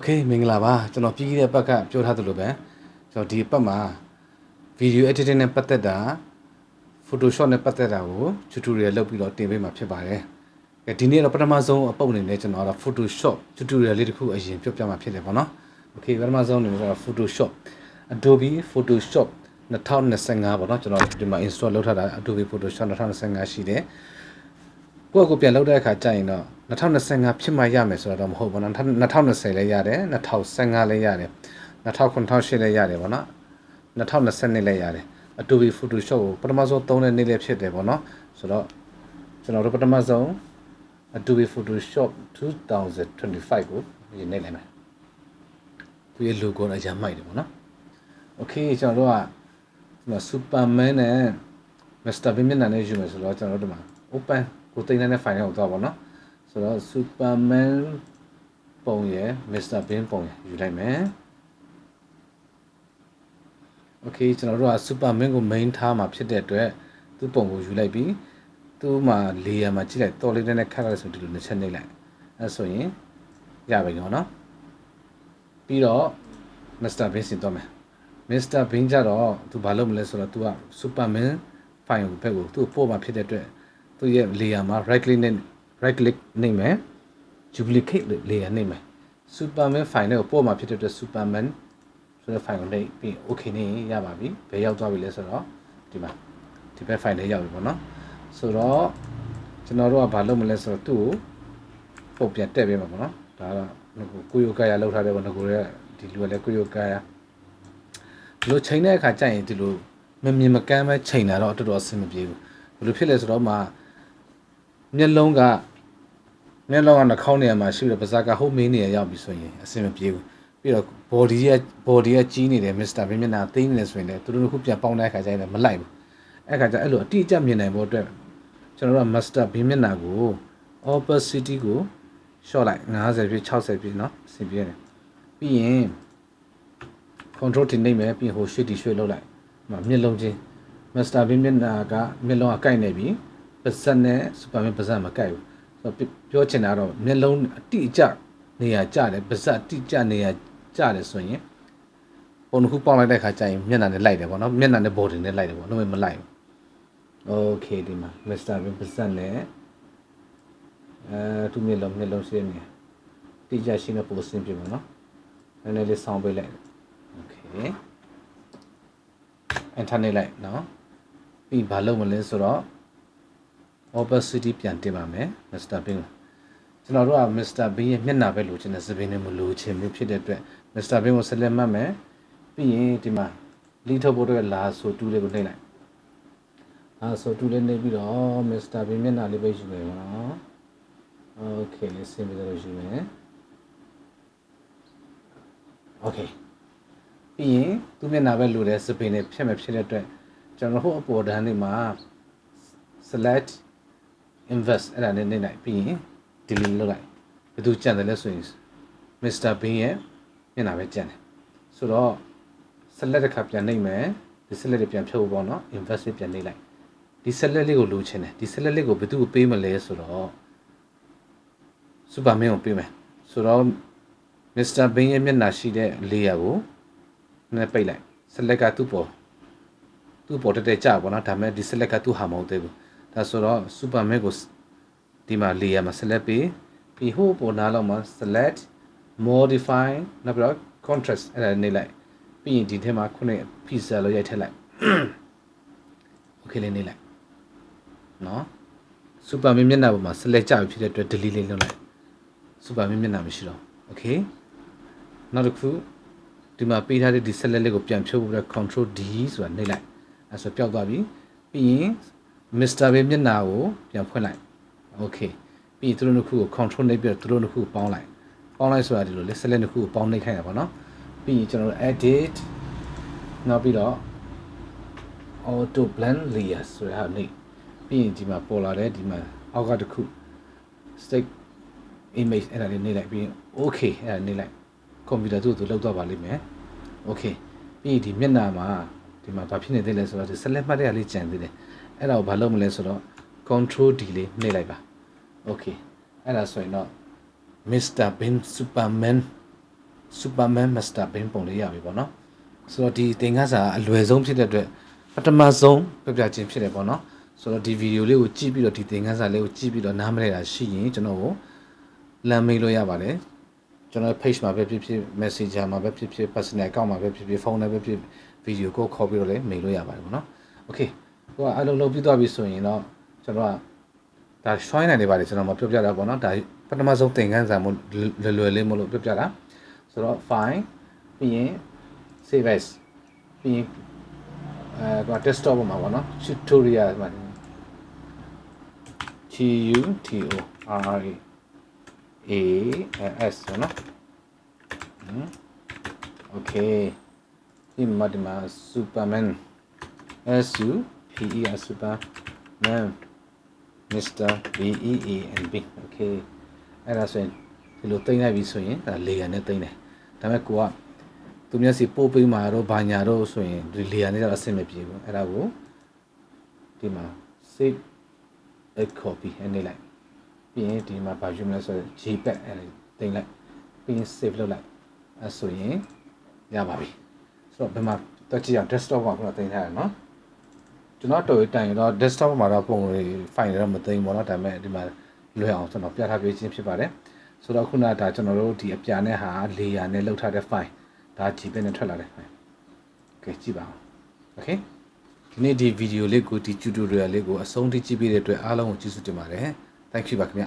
Okay မင်္ဂလာပါကျွန်တော်ပြီးခဲ့တဲ့ဘက်ကပြောထားသလိုပဲကျွန်တော်ဒီဘက်မှာ video editing နဲ့ပတ်သက်တာ Photoshop နဲ့ပတ်သက်တာကို tutorial လုပ်ပြီးတော့တင်ပေးမှာဖြစ်ပါတယ်။ဒီနေ့တော့ပထမဆုံးအပုတ်အနေနဲ့ကျွန်တော်ကတော့ Photoshop tutorial လေးတစ်ခုအရင်ပြောပြမှာဖြစ်တယ်ပေါ့နော်။ Okay ပထမဆုံးအနေနဲ့တော့ Photoshop Adobe Photoshop 2025ပေါ့နော်ကျွန်တော်ဒီမှာ install လုပ်ထားတာ Adobe Photoshop 2025ရှိတယ်။ကိုပြန်လုပ်တဲ့အခါကျရင်တော့2025ဖြစ်မှရမယ်ဆိုတော့မဟုတ်ဘူးနော်2020လည်းရတယ်2015လည်းရတယ်2008လည်းရတယ်ပေါ့နော်2020လည်းရတယ် Adobe Photoshop ကိုပထမဆုံးသုံးတဲ့နေ့လည်းဖြစ်တယ်ပေါ့နော်ဆိုတော့ကျွန်တော်တို့ပထမဆုံး Adobe Photoshop 2025ကိုရေးနေလိုက်မယ်သူရဲ့ logo နဲ့အရင်မိုက်တယ်ပေါ့နော် Okay ကျွန်တော်တို့ကSuperman နဲ့ Mr. Bean မျက်နှာနဲ့ယူမယ်ဆိုတော့ကျွန်တော်တို့ဒီမှာ open ကိုတင်တဲ့ file ကိုသွားပါတော့ဆိုတော့ Superman ပုံရယ် Mr. Bean ပုံရယ်ယူလိုက်မယ် Okay ကျွန်တော်တို့က Superman ကို main ထားမှာဖြစ်တဲ့အတွက်သူ့ပုံကိုယူလိုက်ပြီးသူ့မှာ layer မှာကြည့်လိုက်တော်လေးနဲ့ခက်လိုက်ဆိုဒီလိုနှစ်ချက်နှိပ်လိုက်အဲဆိုရင်ရပြီနော်ပြီးတော့ Mr. Bean စီတော့မယ် Mr. Bean ကြတော့သူဘာလုပ်မလဲဆိုတော့သူက Superman file ကိုဘက်ကိုသူ့ပို့မှာဖြစ်တဲ့အတွက်သူရဲ့ layer မှာ right click နှိပ်မယ် duplicate layer နှိပ်မယ် Superman file ကိုပို့မှာဖြစ်တဲ့အတွက် Superman ဆိုတဲ့ file ကိုနှိပ်ပြီး okay နေရပါပြီဘယ်ရောက်သွားပြီလဲဆိုတော့ဒီမှာဒီဘက် file လေးရောက်ပြီပေါ့နော်ဆိုတော့ကျွန်တော်တို့ကဘာလုပ်မလဲဆိုတော့သူ့ကိုပုံပြန်တက်ပေးမှာပေါ့နော်ဒါကတော့ကိုယိုကာယာလောက်ထားတယ်ပေါ့နော်ကိုရဒီလူကလည်းကိုယိုကာယာဒီလိုချိန်တဲ့အခါကျရင်ဒီလိုမမြင်မကမ်းပဲချိန်တာတော့တော်တော်အဆင်မပြေဘူးဘယ်လိုဖြစ်လဲဆိုတော့မှမျက်လုံးကနှာခေါင်းနေရာမှာရှိတဲ့ပါးစပ်ကဟုတ်မင်းနေရာရောက်ပြီဆိုရင်အဆင်မပြေဘူးပြီးတော့ body ကကြီးနေတယ် Mr. Bean မျက်နှာသိနေတယ်ဆိုရင်လည်းသူတို့ခုပြန်ပေါင်းတဲ့အခါကျရင်မလိုက်ဘူးအဲ့ခါကျအဲ့လိုအတိအကျမြင်နိုင်ဖို့အတွက်ကျွန်တော်တို့က Mr. Bean မျက်နှာကို opacity ကို short လိုက်50ပြည့်60ပြည့်เนาะအဆင်ပြေတယ်ပြီးရင် control တင်နေမယ်ပြီးဟိုရွှေ့တီရွှေ့လုပ်လိုက်မျက်လုံးချင်း Mr. Bean မျက်နှာကမျက်လုံးကကိုက်နေပြီပါးစပ်နဲ့ Superman ပါးစပ်မကိုက်ဘူးဆိုတော့ပြောချင်တာတော့မျက်လုံးအတိအကျနေရာကျတယ်ပါးစပ်အတိအကျနေရာကျတယ်ဆိုရင်ပုံတစ်ခုပေါက်လိုက်တဲ့ခါကျရင်မျက်နှာနဲ့လိုက်တယ်ပေါ့နော်မျက်နှာနဲ့ body နဲ့လိုက်တယ်ပေါ့လုံးဝမလိုက်ဘူး Okay ဒီမှာ Mr. Bean ပါးစပ်နဲ့သူမျက်လုံးရှိနေတိကျရှိနေပုံစံပြပါနော်နည်းနည်းလေးဆောင်းပေးလိုက် Okay enter နေလိုက်နော်ပြီးဘာလုပ်မလဲဆိုတော့ opacity ပြန်တင်ပါမယ် Mr. Bean ကျွန်တော်တို့က Mr. Bean ရဲ့မျက်နှာပဲလိုချင်တဲ့စပင်းနဲ့မလိုချင်ဘူးဖြစ်တဲ့အတွက် Mr. Bean ကိုဆက်လက်မှတ်မယ်ပြီးရင်ဒီမှာလီထုတ်ဖို့အတွက်လာဆိုတူးလေးကိုနှိပ်လိုက်ဆိုတူးလေးနှိပ်ပြီးတော့ Mr. Bean မျက်နှာလေးပဲယူမယ်နော် Okay လေးဆင်းပြီးတော့ယူမယ် Okay ပြီးရင်သူ့မျက်နှာပဲလိုတဲ့စပင်းနဲ့ဖြတ်မယ်ဖြစ်တဲ့အတွက်ကျွန်တော်တို့အပေါ်တန်းလေးမှာ select invest အဲ့ဒါနဲ့နှိပ်လိုက်ပြီးရင် delete လုပ်လိုက်ဘယ်သူကြံတယ်လဲဆိုရင် Mr. Bean ရဲ့မျက်နှာပဲကြံတယ်ဆိုတော့ select တစ်ခါပြန်နှိပ်မယ်ဒီ select လေးပြန်ဖြုတ်ဖို့ပေါ့နော် invest လေးပြန်နှိပ်လိုက်ဒီ select လေးကိုလိုချင်တယ်ဒီ select လေးကိုဘယ်သူကိုပေးမလဲဆိုတော့ Superman ကိုပေးမယ်ဆိုတော့ Mr. Bean ရဲ့မျက်နှာရှိတဲ့ layer ကိုနဲ့ပိတ်လိုက် select ကသူ့ပေါ်တက်ကြပါတော့ဒါပေမဲ့ဒီ select ကသူ့ဟာမဟုတ်သေးဘူးဒါဆိုတော့ Superman ကိုဒီမှာ layer မှာ select ပြီးဟိုပေါ်နားလောက်မှာ select modify နောက်ပြီးတော့ contrast အဲ့ဒါနေလိုက်ပြီးရင်ဒီထဲမှာခုနက pixel လို့ရိုက်ထည့်လိုက် okay လေးနေလိုက်နော် Superman မျက်နှာပေါ်မှာ select ကြပြီဖြစ်တဲ့အတွက် delete လေးလုပ်လိုက် Superman မျက်နှာမရှိတော့ okay နောက်တစ်ခုဒီမှာပေးထားတဲ့ဒီ select လေးကိုပြန်ဖြုတ်ဖို့အတွက် control D ဆိုတာနှိပ်လိုက်အဲဆိုပျောက်သွားပြီပြီးရင် Mr. Bean မျက်နှာကိုပြန်ဖွင့်လိုက် okay ပြီးသူတို့နှစ်ခုကို control နှိပ်ပြီးတော့သူတို့နှစ်ခုကိုပေါင်းလိုက်ဆိုတာဒီလိုလေ select နှစ်ခုကိုပေါင်းနှိပ်ခိုင်းတာပေါ့နော်ပြီးရင်ကျွန်တော်တို့ edit နောက်ပြီးတော့ auto blend layers ဆိုတဲ့ဟာနှိပ်ပြီးရင်ဒီမှာပေါ်လာတဲ့ဒီမှာအောက်ကတစ်ခု stick image အဲ့ဒါလေးနှိပ်လိုက်ပြီးရင် okay အဲ့ဒါနှိပ်လိုက်ကွန်ပျူတာသူ့ကိုလောက်သွားပါလိမ့်မယ် okay ပြီးဒီမျက်နှာမှာဒီမှာဘာဖြစ်နေသေးလဲဆိုတော့ဒီ select မှတ်တဲ့ဟာလေးကျန်သေးတယ်အဲ့ဒါကိုဘာလုပ်မလဲဆိုတော့ control D လေးနှိပ်လိုက်ပါ okay အဲ့ဒါဆိုရင်တော့ Mr. Bean Superman Superman Master ဘင်းပုံလေးရပြီပေါ့နော်ဆိုတော့ဒီသင်ခန်းစာအလွယ်ဆုံးဖြစ်တဲ့အတွက်ပထမဆုံးပြပြချင်းဖြစ်တယ်ပေါ့နော်ဆိုတော့ဒီဗီဒီယိုလေးကိုကြည့်ပြီးတော့ဒီသင်ခန်းစာလေးကိုကြည့်ပြီးတော့နားမလည်တာရှိရင်ကျွန်တော်ကိုလမ်းမေးလို့ရပါတယ်ကျွန်တော် page မှာပဲဖြစ်ဖြစ် messenger မှာပဲဖြစ်ဖြစ် personal account မှာပဲဖြစ်ဖြစ်ဖုန်းနဲ့ပဲဖြစ်ဗီဒီယိုကိုခေါ်ပြီးတော့လည်းမေးလို့ရပါတယ်ပေါ့နော် okay ဟိုကအလုံးလုံးပြီးသွားပြီဆိုရင်တော့ကျွန်တော်ကဒါ join နိုင်နေပါတယ်ကျွန်တော်မပြောပြတာပေါ့နော်ဒါပထမဆုံးသင်ခန်းစာမို့လွယ်လေးမို့လို့ပြောပြတာဆိုတော့ file ပြီးရင် save as ပြီးရင်က desktop မှာပေါ့နော် tutorial မှာ tutorials ပေါ့နော် okay ဒီမှာ Superman SUPER Superman Mr. BEANB okay အဲ့ဒါဆိုရင်ဒီလိုတင်လိုက်ပြီဆိုရင်ဒါလေယာဉ်နဲ့တင်တယ်ဒါပေမဲ့ကိုကသူမျက်စိပို့ပေးမှာတော့ဘာညာတော့ဆိုရင်ဒီလေယာဉ်နဲ့တော့အဆင်မပြေဘူးအဲ့ဒါကိုဒီမှာ save a copy အနေလိုက်ပြီးရင်ဒီမှာဘာယူမလဲဆိုတော့ JPEG အဲ့ဒါတင်လိုက်ပြီးရင် save လုပ်လိုက်အဲ့ဆိုရင်ရပါပြီဆိုတော့ဘယ်မှာတက်ကြည့်အောင် desktop မှာခုနတင်ထားရနော်ကျွန်တော်တော်တိုင်တော့ desktop မှာတော့ပုံတွေ file တွေတော့မသိဘူးပေါ့နော်ဒါပေမဲ့ဒီမှာလွယ်အောင်ကျွန်တော်ပြထားပေးခြင်းဖြစ်ပါတယ်ဆိုတော့ခုနကဒါကျွန်တော်တို့ဒီအပြာနဲ့ဟာလေယာဉ်နဲ့လောက်ထားတဲ့ file ဒါ JPEG နဲ့ထွက်လာတဲ့ file ကဲကြည့်ပါဦး okay ဒီနေ့ဒီဗီဒီယိုလေးကိုဒီ tutorial လေးကိုအဆုံးထိကြည့်ပေးတဲ့အတွက်အားလုံးကိုကျေးဇူးတင်ပါတယ် thank you ပါခင်ဗျ